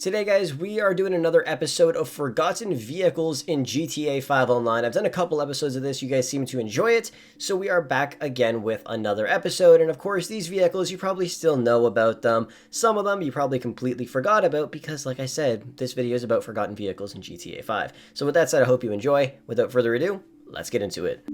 Today, guys, we are doing another episode of Forgotten Vehicles in GTA 5 Online. I've done a couple episodes of this. You guys seem to enjoy it, so we are back again with another episode. And of course, these vehicles, you probably still know about them. Some of them you probably completely forgot about because, like I said, this video is about forgotten vehicles in GTA 5. So with that said, I hope you enjoy. Without further ado, let's get into it.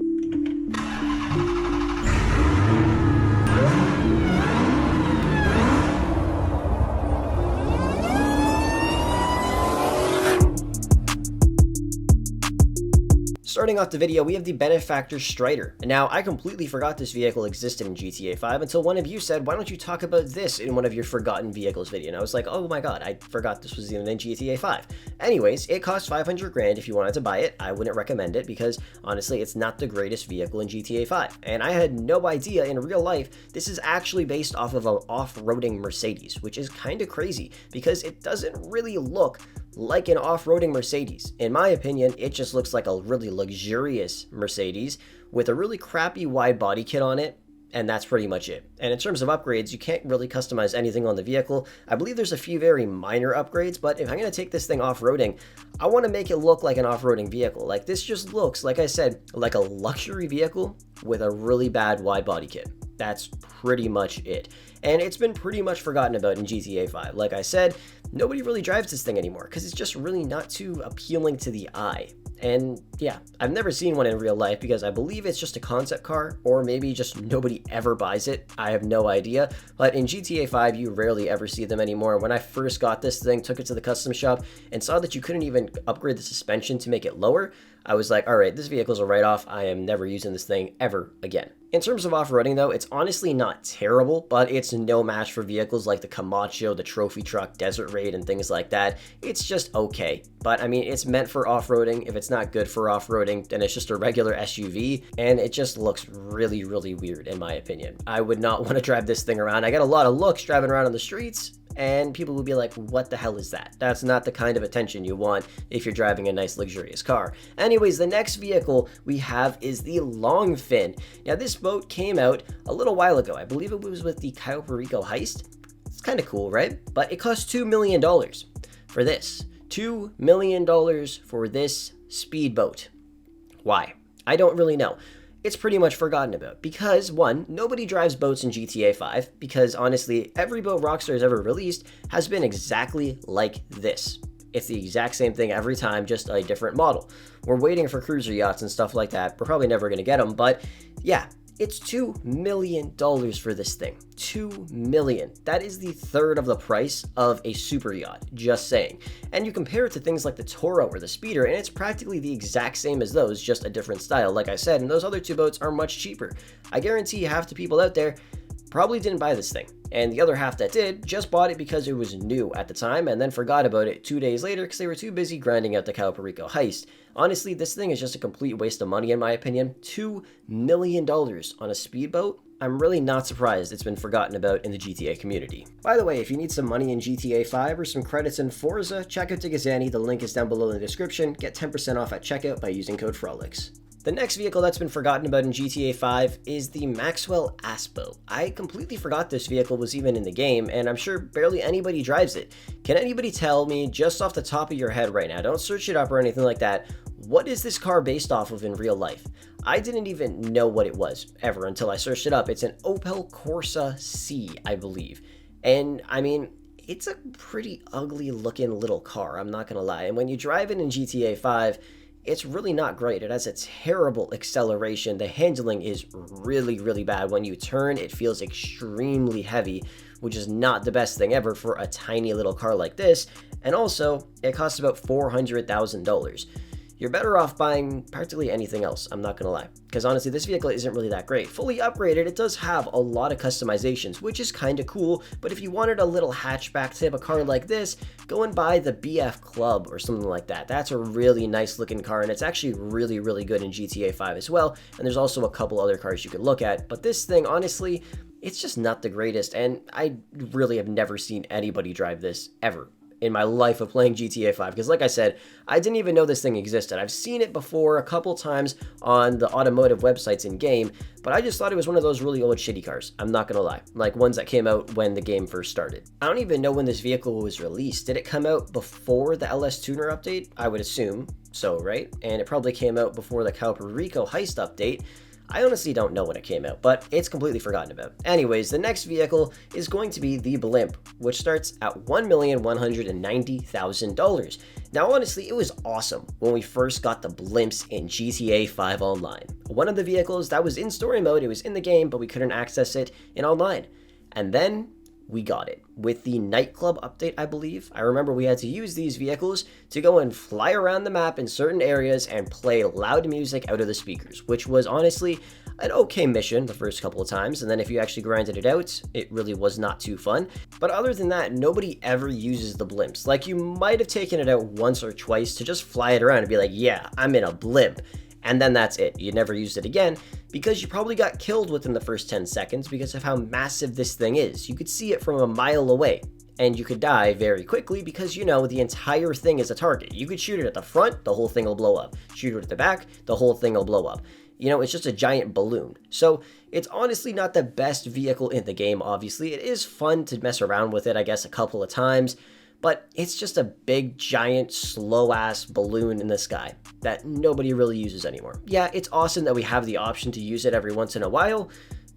Starting off the video, we have the Benefactor Strider. And now, I completely forgot this vehicle existed in GTA 5 until one of you said, why don't you talk about this in one of your Forgotten Vehicles video? And I was like, oh my god, I forgot this was even in GTA 5. Anyways, it costs 500 grand if you wanted to buy it. I wouldn't recommend it because, honestly, it's not the greatest vehicle in GTA 5. And I had no idea in real life this is actually based off of an off-roading Mercedes, which is kind of crazy because it doesn't really look like an off-roading Mercedes. In my opinion, it just looks like a really luxurious Mercedes with a really crappy wide body kit on it, and that's pretty much it. And in terms of upgrades, you can't really customize anything on the vehicle. I believe there's a few very minor upgrades, but if I'm going to take this thing off-roading, I want to make it look like an off-roading vehicle. Like, this just looks, like I said, like a luxury vehicle with a really bad wide body kit. That's pretty much it. And it's been pretty much forgotten about in GTA 5. Like I said, nobody really drives this thing anymore because it's just really not too appealing to the eye. And yeah, I've never seen one in real life because I believe it's just a concept car, or maybe just nobody ever buys it. I have no idea. But in GTA 5, you rarely ever see them anymore. When I first got this thing, took it to the custom shop, and saw that you couldn't even upgrade the suspension to make it lower, I was like, all right, this vehicle's a write-off. I am never using this thing ever again. In terms of off-roading, though, it's honestly not terrible, but it's no match for vehicles like the Camacho, the Trophy Truck, Desert Raid, and things like that. It's just okay. But, I mean, it's meant for off-roading. If it's not good for off-roading, then it's just a regular SUV, and it just looks really, really weird, in my opinion. I would not want to drive this thing around. I got a lot of looks driving around on the streets, and people will be like, what the hell is that? That's not the kind of attention you want if you're driving a nice luxurious car. Anyways, the next vehicle we have is the Longfin. Now, this boat came out a little while ago. I believe it was with the Puerto heist. It's kind of cool, right? But it cost $2 million for this. $2 million for this speedboat. Why? I don't really know. It's pretty much forgotten about because, one, nobody drives boats in GTA 5 because, honestly, every boat Rockstar has ever released has been exactly like this. It's the exact same thing every time, just a different model. We're waiting for cruiser yachts and stuff like that. We're probably never going to get them, but yeah, it's $2 million for this thing. $2 million. That is the third of the price of a super yacht, just saying. And you compare it to things like the Toro or the Speeder, and it's practically the exact same as those, just a different style, like I said, and those other two boats are much cheaper. I guarantee half the people out there probably didn't buy this thing, and the other half that did just bought it because it was new at the time and then forgot about it 2 days later because they were too busy grinding out the Puerto heist. Honestly, this thing is just a complete waste of money in my opinion. $2 million on a speedboat? I'm really not surprised it's been forgotten about in the GTA community. By the way, if you need some money in GTA 5 or some credits in Forza, check out Digizani. The link is down below in the description. Get 10% off at checkout by using code Frolics. The next vehicle that's been forgotten about in GTA 5 is the Maxwell Asbo. I completely forgot this vehicle was even in the game, and I'm sure barely anybody drives it. Can anybody tell me, just off the top of your head right now, don't search it up or anything like that, what is this car based off of in real life? I didn't even know what it was, ever, until I searched it up. It's an Opel Corsa C, I believe. And, I mean, it's a pretty ugly looking little car, I'm not gonna lie. And when you drive it in GTA 5, it's really not great. It has a terrible acceleration. The handling is really, really bad. When you turn, it feels extremely heavy, which is not the best thing ever for a tiny little car like this. And also, it costs about $400,000. You're better off buying practically anything else, I'm not gonna lie. Because honestly, this vehicle isn't really that great. Fully upgraded, it does have a lot of customizations, which is kind of cool, but if you wanted a little hatchback type of car like this, go and buy the BF Club or something like that. That's a really nice looking car, and it's actually really, really good in GTA 5 as well, and there's also a couple other cars you could look at, but this thing, honestly, it's just not the greatest, and I really have never seen anybody drive this, ever. in my life of playing GTA 5, because like I said, I didn't even know this thing existed. I've seen it before a couple times on the automotive websites in game, but I just thought it was one of those really old shitty cars. I'm not gonna lie, like ones that came out when the game first started. I don't even know when this vehicle was released. Did it come out before the LS Tuner update? I would assume so, right? And it probably came out before the Puerto Rico heist update. I honestly don't know when it came out, but it's completely forgotten about. Anyways, the next vehicle is going to be the Blimp, which starts at $1,190,000. Now, honestly, it was awesome when we first got the Blimps in GTA 5 Online. One of the vehicles that was in story mode, it was in the game, but we couldn't access it in online. And then we got it with the nightclub update, I believe. I remember we had to use these vehicles to go and fly around the map in certain areas and play loud music out of the speakers, which was honestly an okay mission the first couple of times. And then if you actually grinded it out, it really was not too fun. But other than that, nobody ever uses the blimps. Like, you might have taken it out once or twice to just fly it around and be like, yeah, I'm in a blimp. And then that's it. You never used it again because you probably got killed within the first 10 seconds because of how massive this thing is. You could see it from a mile away and you could die very quickly because, you know, the entire thing is a target. You could shoot it at the front, the whole thing will blow up. Shoot it at the back, the whole thing will blow up. You know, it's just a giant balloon. So it's honestly not the best vehicle in the game, obviously. It is fun to mess around with it, I guess, a couple of times. But it's just a big, giant, slow-ass balloon in the sky that nobody really uses anymore. Yeah, it's awesome that we have the option to use it every once in a while,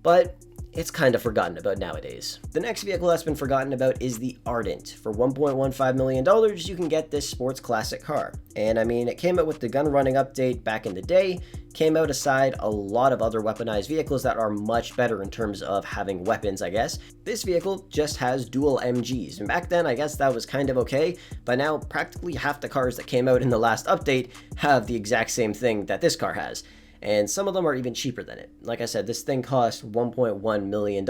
but it's kind of forgotten about nowadays. The next vehicle that's been forgotten about is the Ardent. For $1.15 million, you can get this sports classic car. And I mean, it came out with the gun running update back in the day, came out aside a lot of other weaponized vehicles that are much better in terms of having weapons, I guess. This vehicle just has dual MGs, and back then I guess that was kind of okay, but now practically half the cars that came out in the last update have the exact same thing that this car has. And some of them are even cheaper than it. Like I said, this thing cost $1.1 million.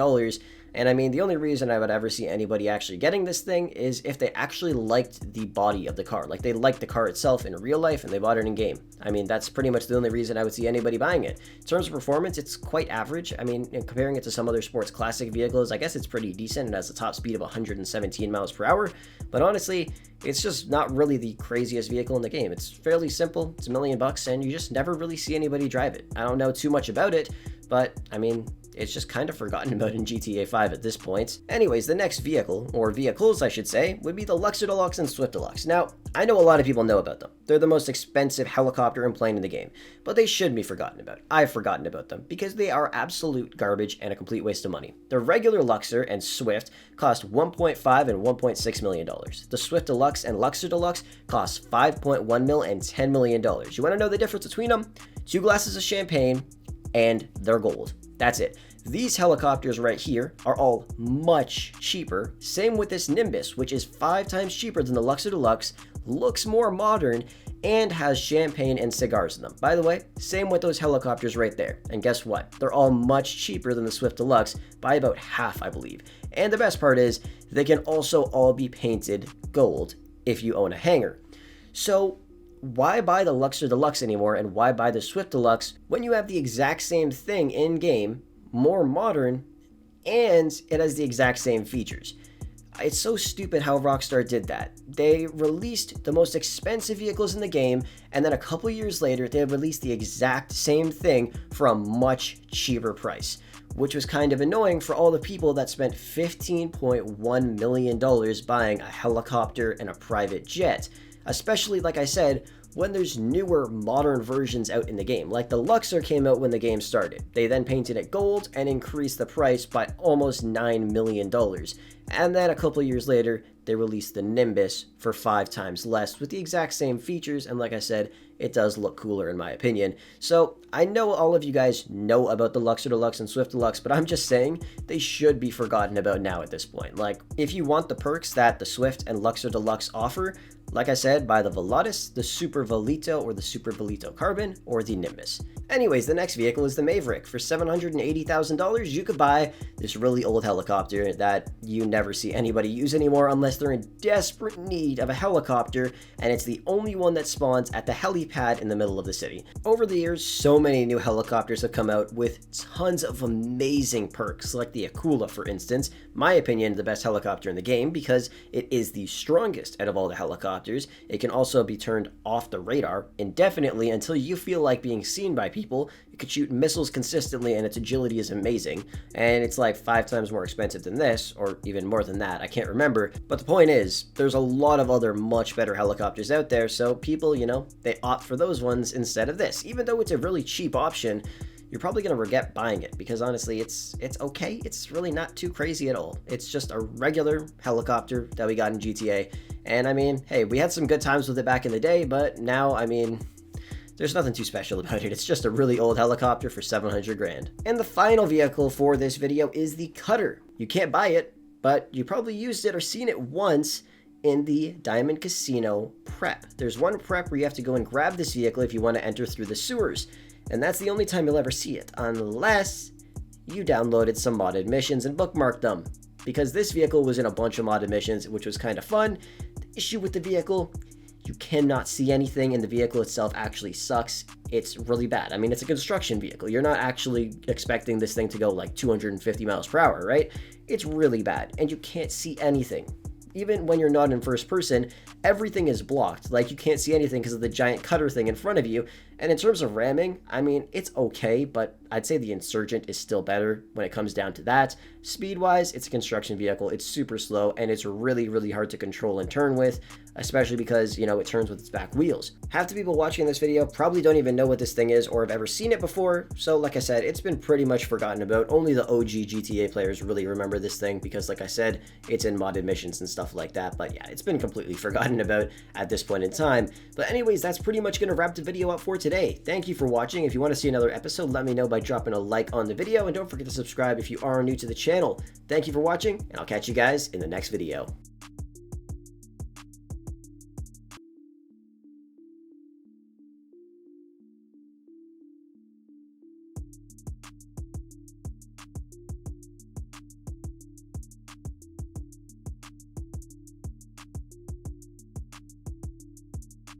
And I mean, the only reason I would ever see anybody actually getting this thing is if they actually liked the body of the car. Like, they liked the car itself in real life and they bought it in game. I mean, that's pretty much the only reason I would see anybody buying it. In terms of performance, it's quite average. I mean, comparing it to some other sports classic vehicles, I guess it's pretty decent. It has a top speed of 117 miles per hour. But honestly, it's just not really the craziest vehicle in the game. It's fairly simple. It's $1 million and you just never really see anybody drive it. I don't know too much about it, but I mean, it's just kind of forgotten about in GTA 5 at this point. Anyways, the next vehicle, or vehicles I should say, would be the Luxor Deluxe and Swift Deluxe. Now, I know a lot of people know about them. They're the most expensive helicopter and plane in the game, but they shouldn't be forgotten about. I've forgotten about them because they are absolute garbage and a complete waste of money. The regular Luxor and Swift cost $1.5 and $1.6 million. The Swift Deluxe and Luxor Deluxe cost $5.1 mil and $10 million. You want to know the difference between them? 2 glasses of champagne and they're gold. That's it. These helicopters right here are all much cheaper. Same with this Nimbus, which is 5 times cheaper than the Luxor Deluxe, looks more modern, and has champagne and cigars in them. By the way, same with those helicopters right there. And guess what? They're all much cheaper than the Swift Deluxe by about half, I believe. And the best part is, they can also all be painted gold if you own a hangar. So why buy the Luxor Deluxe anymore and why buy the Swift Deluxe when you have the exact same thing in-game, more modern, and it has the exact same features? It's so stupid how Rockstar did that. They released the most expensive vehicles in the game, and then a couple years later, they released the exact same thing for a much cheaper price, which was kind of annoying for all the people that spent $15.1 million buying a helicopter and a private jet. Especially, like I said, when there's newer modern versions out in the game. Like the Luxor came out when the game started. They then painted it gold and increased the price by almost $9 million. And then a couple years later, they released the Nimbus for 5 times less with the exact same features, and like I said, it does look cooler in my opinion. So I know all of you guys know about the Luxor Deluxe and Swift Deluxe, but I'm just saying they should be forgotten about now at this point. Like, if you want the perks that the Swift and Luxor Deluxe offer, like I said, buy the Velatus, the Super Velito, or the Super Velito Carbon, or the Nimbus. Anyways, the next vehicle is the Maverick. For $780,000, you could buy this really old helicopter that you never see anybody use anymore unless they're in desperate need of a helicopter, and it's the only one that spawns at the helipad in the middle of the city. Over the years, so many new helicopters have come out with tons of amazing perks, like the Akula, for instance. My opinion, the best helicopter in the game because it is the strongest out of all the helicopters. It can also be turned off the radar indefinitely until you feel like being seen by people. It could shoot missiles consistently, and its agility is amazing. And it's like 5 times more expensive than this, or even more than that, I can't remember. But the point is, there's a lot of other much better helicopters out there, so people, they opt for those ones instead of this. Even though it's a really cheap option, you're probably going to regret buying it because honestly, it's okay. It's really not too crazy at all. It's just a regular helicopter that we got in GTA. And I mean, hey, we had some good times with it back in the day, but now, I mean, there's nothing too special about it. It's just a really old helicopter for 700 grand. And the final vehicle for this video is the Cutter. You can't buy it, but you probably used it or seen it once in the Diamond Casino prep. There's one prep where you have to go and grab this vehicle if you want to enter through the sewers. And that's the only time you'll ever see it, unless you downloaded some modded missions and bookmarked them. Because this vehicle was in a bunch of modded missions, which was kind of fun. The issue with the vehicle, you cannot see anything, and the vehicle itself actually sucks. It's really bad. I mean, it's a construction vehicle. You're not actually expecting this thing to go like 250 miles per hour, right? It's really bad, and you can't see anything. Even when you're not in first person, everything is blocked. Like, you can't see anything because of the giant cutter thing in front of you. And in terms of ramming, I mean, it's okay, but I'd say the Insurgent is still better when it comes down to that. Speed-wise, it's a construction vehicle. It's super slow, and it's really, really hard to control and turn with, especially because, it turns with its back wheels. Half the people watching this video probably don't even know what this thing is or have ever seen it before. So, like I said, it's been pretty much forgotten about. Only the OG GTA players really remember this thing because, like I said, it's in modded missions and stuff like that. But yeah, it's been completely forgotten about at this point in time. But anyways, that's pretty much going to wrap the video up for today. Thank you for watching. If you want to see another episode, let me know by dropping a like on the video, and don't forget to subscribe if you are new to the channel. Thank you for watching, and I'll catch you guys in the next video.